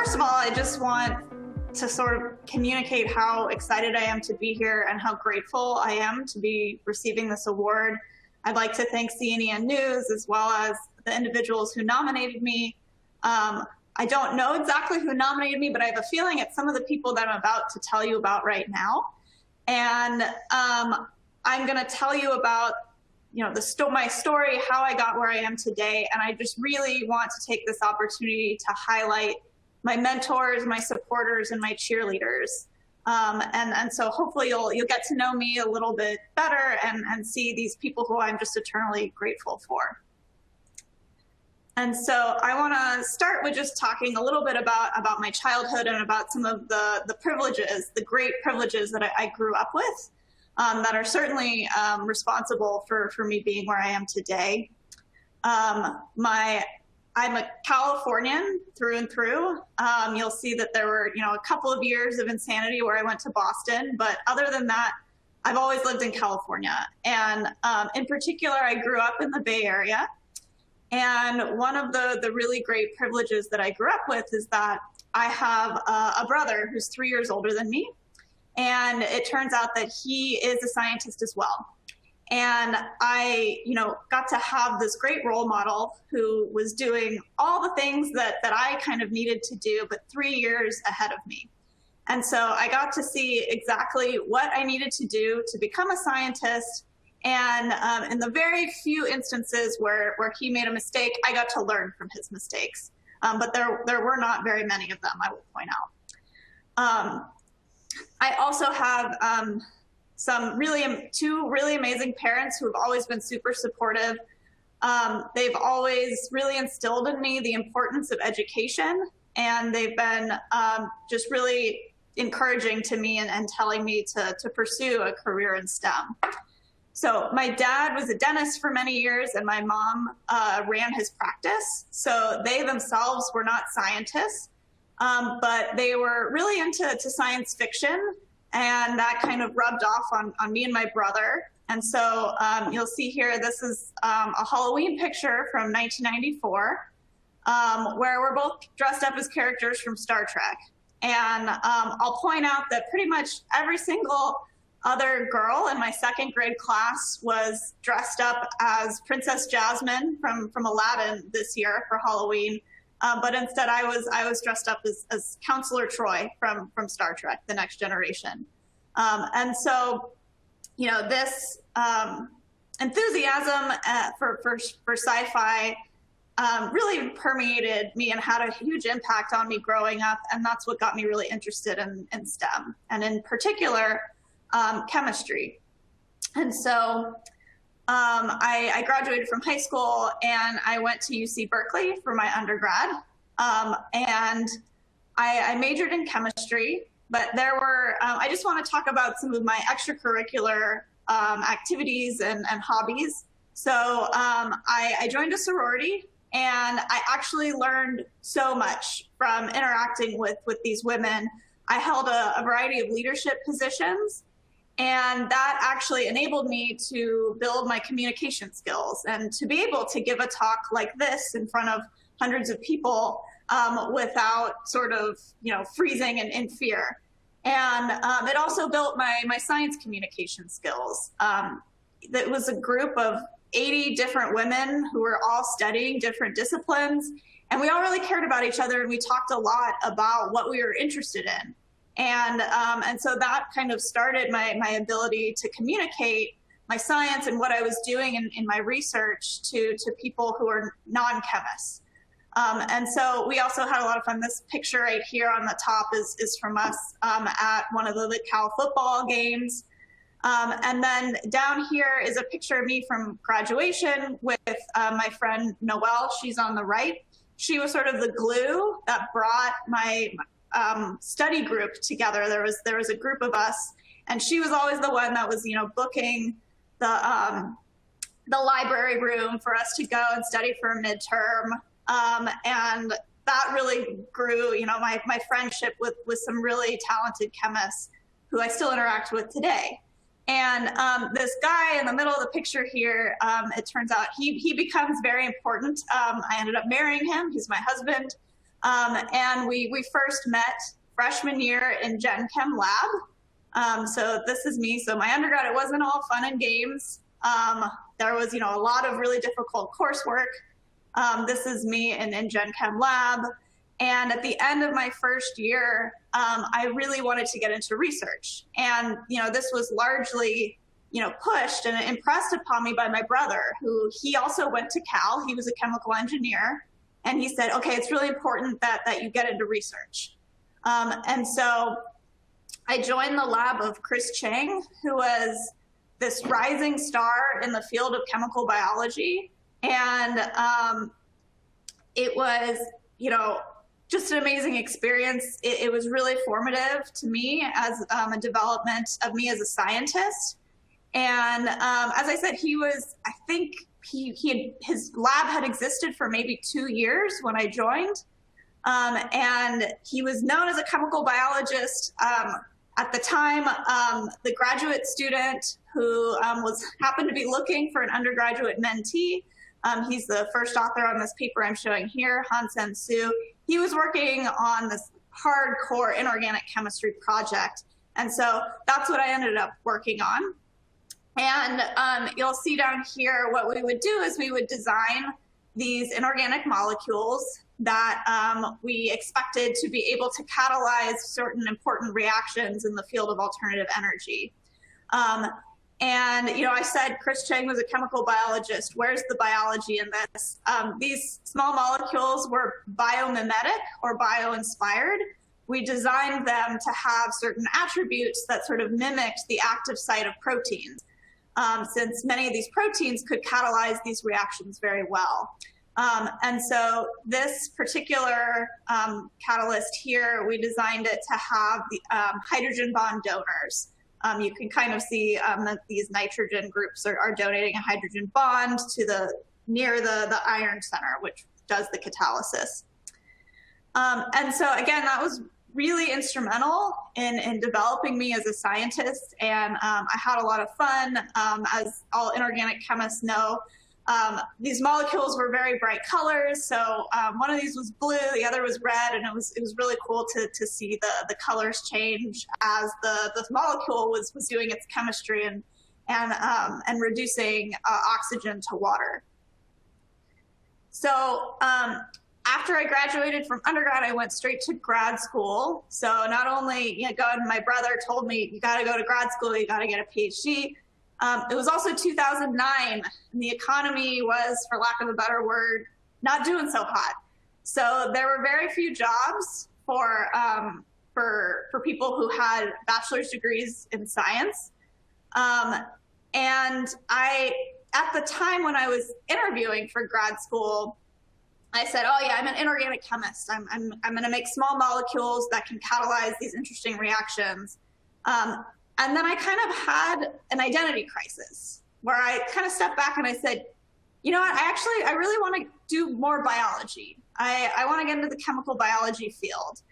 first of all, I just want to sort of communicate how excited I am to be here and how grateful I am to be receiving this award. I'd like to thank C&EN News as well as the individuals who nominated me. I don't know exactly who nominated me, but I have a feeling it's some of the people that I'm about to tell you about right now. And I'm going to tell you about my story, how I got where I am today. And I just really want to take this opportunity to highlight my mentors, my supporters, and my cheerleaders. And so hopefully you'll get to know me a little bit better and see these people who I'm just eternally grateful for. And so I want to start with just talking a little bit about my childhood and about some of the privileges, the great privileges that I grew up with, that are certainly responsible for me being where I am today. I'm a Californian through and through. You'll see that there were, a couple of years of insanity where I went to Boston, but other than that, I've always lived in California. And in particular, I grew up in the Bay Area. And one of the really great privileges that I grew up with is that I have a brother who's 3 years older than me. And it turns out that he is a scientist as well. And I, got to have this great role model who was doing all the things that I kind of needed to do, but 3 years ahead of me. And so I got to see exactly what I needed to do to become a scientist. And in the very few instances where he made a mistake, I got to learn from his mistakes. But there were not very many of them, I will point out. I also have two really amazing parents who have always been super supportive. They've always really instilled in me the importance of education, and they've been just really encouraging to me and telling me to pursue a career in STEM. So my dad was a dentist for many years, and my mom ran his practice. So they themselves were not scientists, but they were really into science fiction, and that kind of rubbed off on me and my brother. And so you'll see here, this is a Halloween picture from 1994, where we're both dressed up as characters from Star Trek. And I'll point out that pretty much every single other girl in my second grade class was dressed up as Princess Jasmine from Aladdin this year for Halloween. But instead I was dressed up as Counselor Troy from Star Trek, The Next Generation. And so, this enthusiasm for sci-fi really permeated me and had a huge impact on me growing up. And that's what got me really interested in STEM, and in particular, chemistry. And so I graduated from high school and I went to UC Berkeley for my undergrad. And I majored in chemistry, but there were, I just want to talk about some of my extracurricular activities and hobbies. So I joined a sorority, and I actually learned so much from interacting with these women. I held a variety of leadership positions, and that actually enabled me to build my communication skills and to be able to give a talk like this in front of hundreds of people without sort of, freezing and in fear. And it also built my science communication skills. It was a group of 80 different women who were all studying different disciplines, and we all really cared about each other, and we talked a lot about what we were interested in. And so that kind of started my ability to communicate my science and what I was doing in my research to people who are non-chemists. And so we also had a lot of fun. This picture right here on the top is from us at one of the Cal football games. And then down here is a picture of me from graduation with my friend Noelle. She's on the right. She was sort of the glue that brought my study group together. There was a group of us, and she was always the one that was, booking the library room for us to go and study for a midterm. And that really grew, my friendship with some really talented chemists who I still interact with today. And this guy in the middle of the picture here, it turns out he becomes very important. I ended up marrying him. He's my husband. And we first met freshman year in Gen Chem lab. So this is me. So my undergrad, it wasn't all fun and games. There was, a lot of really difficult coursework. This is me in Gen Chem lab. And at the end of my first year, I really wanted to get into research. And, this was largely, pushed and impressed upon me by my brother, who he also went to Cal. He was a chemical engineer. And he said, okay, it's really important that you get into research. And so I joined the lab of Chris Chang, who was this rising star in the field of chemical biology. And it was, just an amazing experience. It was really formative to me as a development of me as a scientist. And as I said, he was, I think his lab had existed for maybe 2 years when I joined. And he was known as a chemical biologist. At the time, the graduate student who happened to be looking for an undergraduate mentee. He's the first author on this paper I'm showing here, Han-Sen Su. He was working on this hardcore inorganic chemistry project. And so that's what I ended up working on. And you'll see down here, what we would do is we would design these inorganic molecules that we expected to be able to catalyze certain important reactions in the field of alternative energy. And, I said Chris Chang was a chemical biologist. Where's the biology in this? These small molecules were biomimetic or bio-inspired. We designed them to have certain attributes that sort of mimicked the active site of proteins, since many of these proteins could catalyze these reactions very well. And so this particular catalyst here, we designed it to have the hydrogen bond donors. You can kind of see that these nitrogen groups are donating a hydrogen bond to near the iron center, which does the catalysis. And so again, that was really instrumental in developing me as a scientist. And I had a lot of fun. As all inorganic chemists know, these molecules were very bright colors. So one of these was blue, the other was red, and it was really cool to see the colors change as the molecule was doing its chemistry and reducing oxygen to water. So after I graduated from undergrad, I went straight to grad school. So not only, my brother told me, you got to go to grad school, you got to get a PhD. It was also 2009, and the economy was, for lack of a better word, not doing so hot. So there were very few jobs for people who had bachelor's degrees in science. And at the time when I was interviewing for grad school, I said, oh yeah, I'm an inorganic chemist. I'm going to make small molecules that can catalyze these interesting reactions. And then I kind of had an identity crisis where I kind of stepped back and I said, you know what, I really want to do more biology. I want to get into the chemical biology field.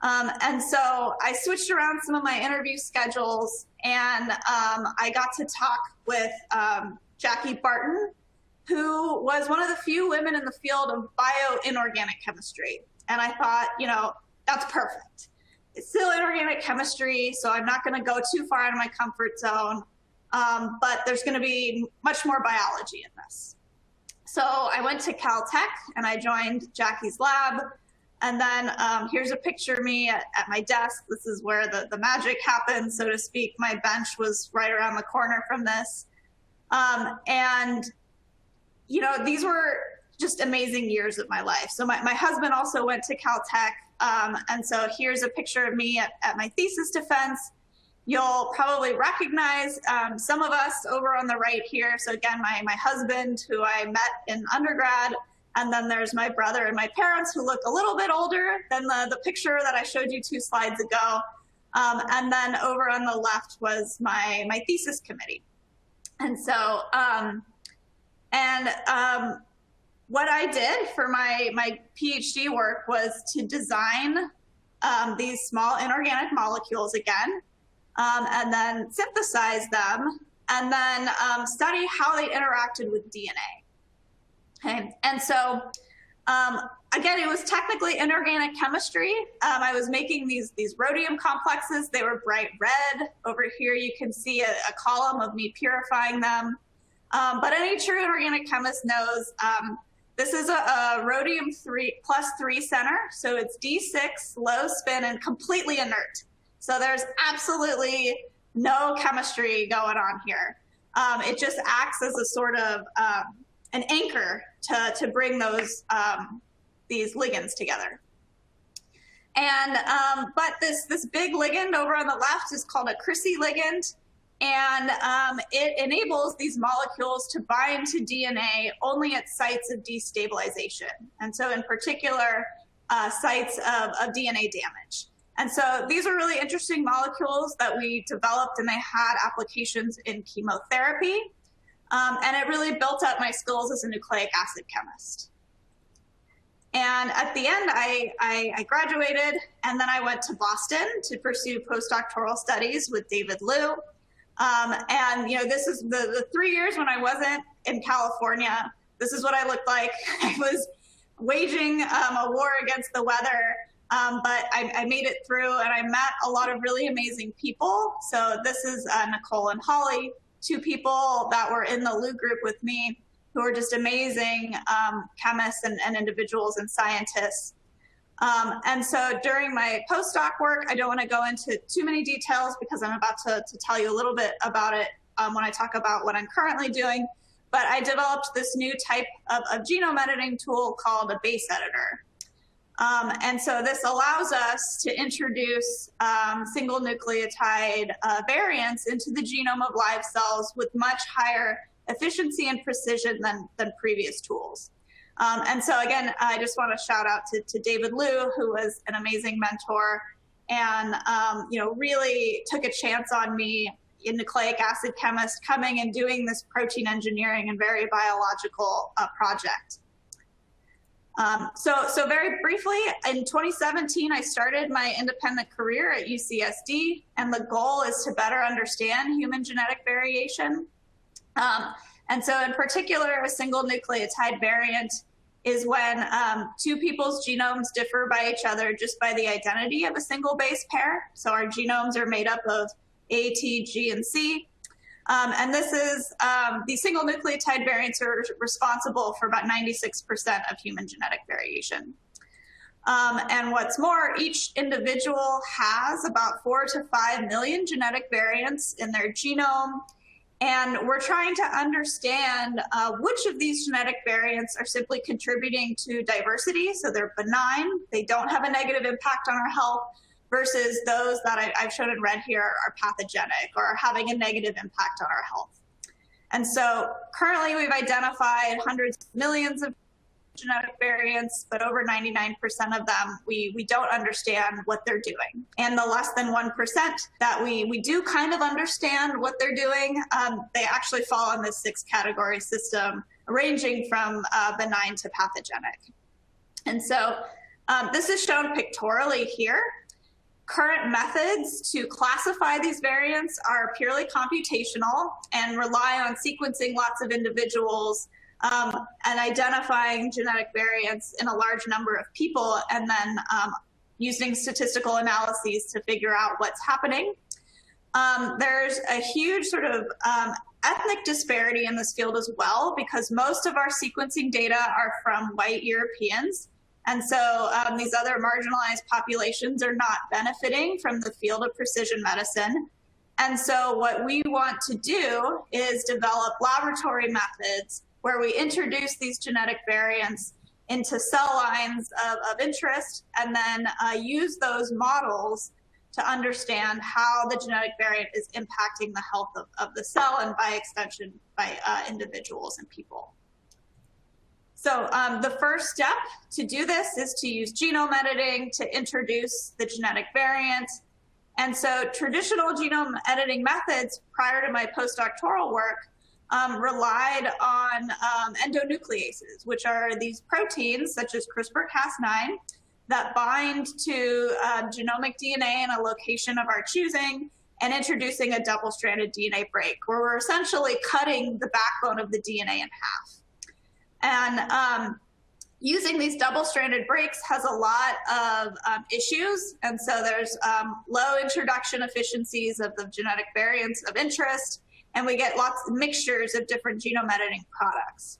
And so I switched around some of my interview schedules, and I got to talk with Jackie Barton, who was one of the few women in the field of bio-inorganic chemistry. And I thought, that's perfect. It's still inorganic chemistry, so I'm not going to go too far out of my comfort zone, but there's going to be much more biology in this. So I went to Caltech and I joined Jackie's lab. And then here's a picture of me at my desk. This is where the magic happens, so to speak. My bench was right around the corner from this. And, these were just amazing years of my life. So my husband also went to Caltech. And so here's a picture of me at my thesis defense. You'll probably recognize some of us over on the right here. So again, my husband, who I met in undergrad, and then there's my brother and my parents, who look a little bit older than the picture that I showed you 2 slides ago. And then over on the left was my thesis committee. And so, what I did for my PhD work was to design these small inorganic molecules again, and then synthesize them, and then study how they interacted with DNA. Okay. And so Again, it was technically inorganic chemistry. I was making these rhodium complexes. They were bright red. Over here, you can see a column of me purifying them. But any true inorganic chemist knows this is a rhodium 3+3 center. So it's D6, low spin, and completely inert. So there's absolutely no chemistry going on here. It just acts as a sort of an anchor to bring these ligands together. And but this big ligand over on the left is called a Crissy ligand, and it enables these molecules to bind to DNA only at sites of destabilization, and so in particular sites of DNA damage. And so these are really interesting molecules that we developed, and they had applications in chemotherapy, and it really built up my skills as a nucleic acid chemist. And at the end, I graduated, and then I went to Boston to pursue postdoctoral studies with David Liu. And this is the 3 years when I wasn't in California. This is what I looked like. I was waging a war against the weather, but I made it through, and I met a lot of really amazing people. So this is Nicole and Holly, two people that were in the Liu group with me, who are just amazing chemists and individuals and scientists. And so during my postdoc work, I don't want to go into too many details because I'm about to tell you a little bit about it when I talk about what I'm currently doing. But I developed this new type of genome editing tool called a base editor. And so this allows us to introduce single nucleotide variants into the genome of live cells with much higher efficiency and precision than previous tools. And so again, I just want to shout out to David Liu, who was an amazing mentor and really took a chance on me, a nucleic acid chemist, coming and doing this protein engineering and very biological project. So very briefly, in 2017, I started my independent career at UCSD, and the goal is to better understand human genetic variation. And so in particular, a single nucleotide variant is when two people's genomes differ by each other just by the identity of a single base pair. So our genomes are made up of A, T, G, and C. And this is, these single nucleotide variants are responsible for about 96% of human genetic variation. And what's more, each individual has about 4 to 5 million genetic variants in their genome. And we're trying to understand which of these genetic variants are simply contributing to diversity. So they're benign, they don't have a negative impact on our health, versus those that I've shown in red here are pathogenic or are having a negative impact on our health. And so currently we've identified hundreds of millions of genetic variants, but over 99% of them, we don't understand what they're doing. And the less than 1% that we do kind of understand what they're doing, they actually fall in this 6 category system, ranging from benign to pathogenic. And so this is shown pictorially here. Current methods to classify these variants are purely computational and rely on sequencing lots of individuals and identifying genetic variants in a large number of people, and then using statistical analyses to figure out what's happening. There's a huge sort of ethnic disparity in this field as well, because most of our sequencing data are from white Europeans. And so these other marginalized populations are not benefiting from the field of precision medicine. And so what we want to do is develop laboratory methods where we introduce these genetic variants into cell lines of interest, and then use those models to understand how the genetic variant is impacting the health of the cell, and by extension, by individuals and people. So the first step to do this is to use genome editing to introduce the genetic variant. And so traditional genome editing methods prior to my postdoctoral work relied on endonucleases, which are these proteins such as CRISPR-Cas9 that bind to genomic DNA in a location of our choosing and introducing a double-stranded DNA break, where we're essentially cutting the backbone of the DNA in half. And using these double-stranded breaks has a lot of issues. And so there's low introduction efficiencies of the genetic variants of interest, and we get lots of mixtures of different genome editing products.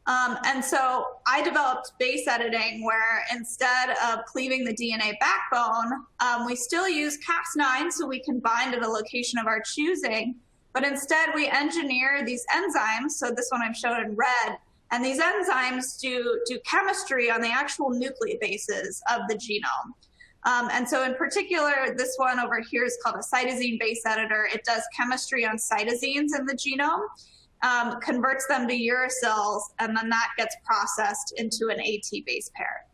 And so I developed base editing, where instead of cleaving the DNA backbone, we still use Cas9 so we can bind at a location of our choosing, but instead we engineer these enzymes. So this one I've shown in red. And these enzymes do chemistry on the actual nucleobases of the genome. And so in particular, this one over here is called a cytosine base editor. It does chemistry on cytosines in the genome, converts them to uracils, and then that gets processed into an AT base pair.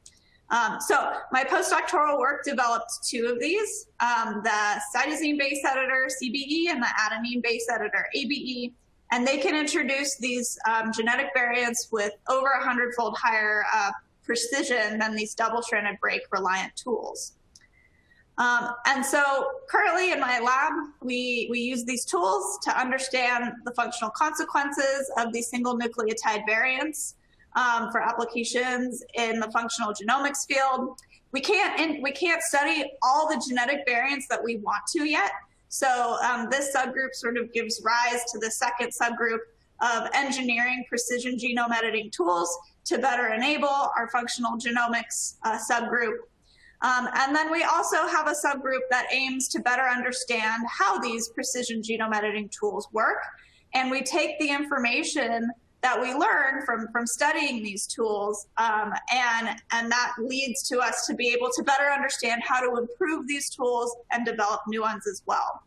So my postdoctoral work developed two of these, the cytosine base editor, CBE, and the adenine base editor, ABE. And they can introduce these genetic variants with over 100-fold higher precision than these double-stranded break-reliant tools. And so currently in my lab, we use these tools to understand the functional consequences of these single nucleotide variants for applications in the functional genomics field. We can't study all the genetic variants that we want to yet. So this subgroup sort of gives rise to the second subgroup of engineering precision genome editing tools to better enable our functional genomics subgroup. And then we also have a subgroup that aims to better understand how these precision genome editing tools work. And we take the information that we learn from studying these tools, and that leads to us to be able to better understand how to improve these tools and develop new ones as well.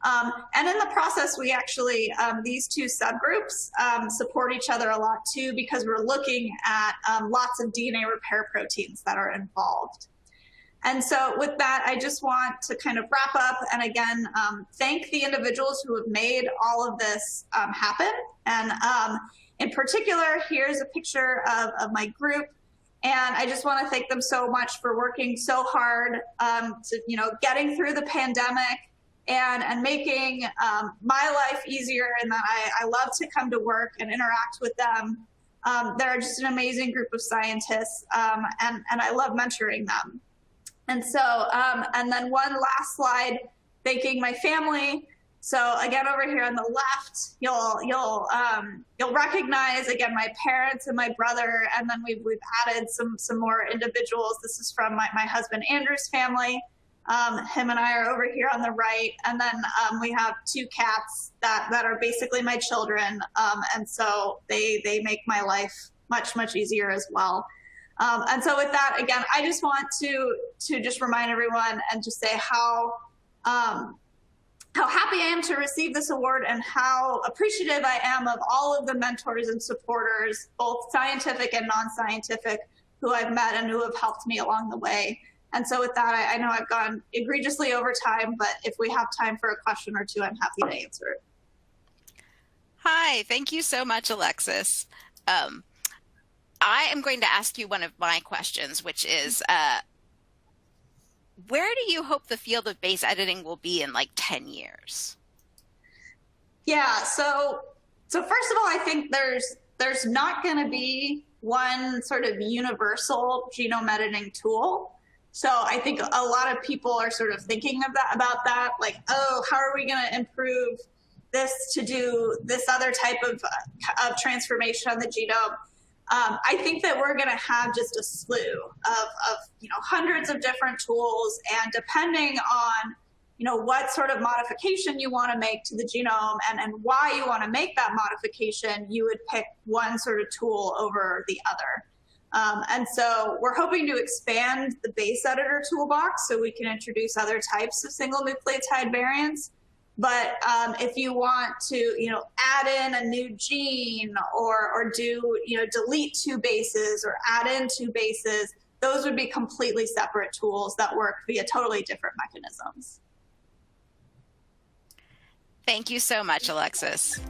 And in the process, we actually, these two subgroups support each other a lot too, because we're looking at lots of DNA repair proteins that are involved. And so with that, I just want to kind of wrap up and again, thank the individuals who have made all of this happen. And in particular, here's a picture of my group. And I just want to thank them so much for working so hard to, getting through the pandemic and making my life easier, and that I love to come to work and interact with them. They're just an amazing group of scientists, and I love mentoring them. And so, and then one last slide, thanking my family. So again, over here on the left, you'll recognize again my parents and my brother, and then we've added some more individuals. This is from my husband Andrew's family. Him and I are over here on the right, and then we have two cats that are basically my children, and so they make my life much easier as well. And so with that, again, I just want to just remind everyone and just say how happy I am to receive this award and how appreciative I am of all of the mentors and supporters, both scientific and non-scientific, who I've met and who have helped me along the way. And so with that, I know I've gone egregiously over time, but if we have time for a question or two, I'm happy to answer it. Hi, thank you so much, Alexis. I am going to ask you one of my questions, which is, where do you hope the field of base editing will be in like 10 years? Yeah, so first of all, I think there's not going to be one sort of universal genome editing tool. So I think a lot of people are sort of thinking about that, like, oh, how are we going to improve this to do this other type of transformation on the genome? I think that we're going to have just a slew of hundreds of different tools, and depending on what sort of modification you want to make to the genome and why you want to make that modification, you would pick one sort of tool over the other. And so we're hoping to expand the base editor toolbox so we can introduce other types of single nucleotide variants. But if you want to, add in a new gene or do, delete two bases or add in two bases, those would be completely separate tools that work via totally different mechanisms. Thank you so much, Alexis.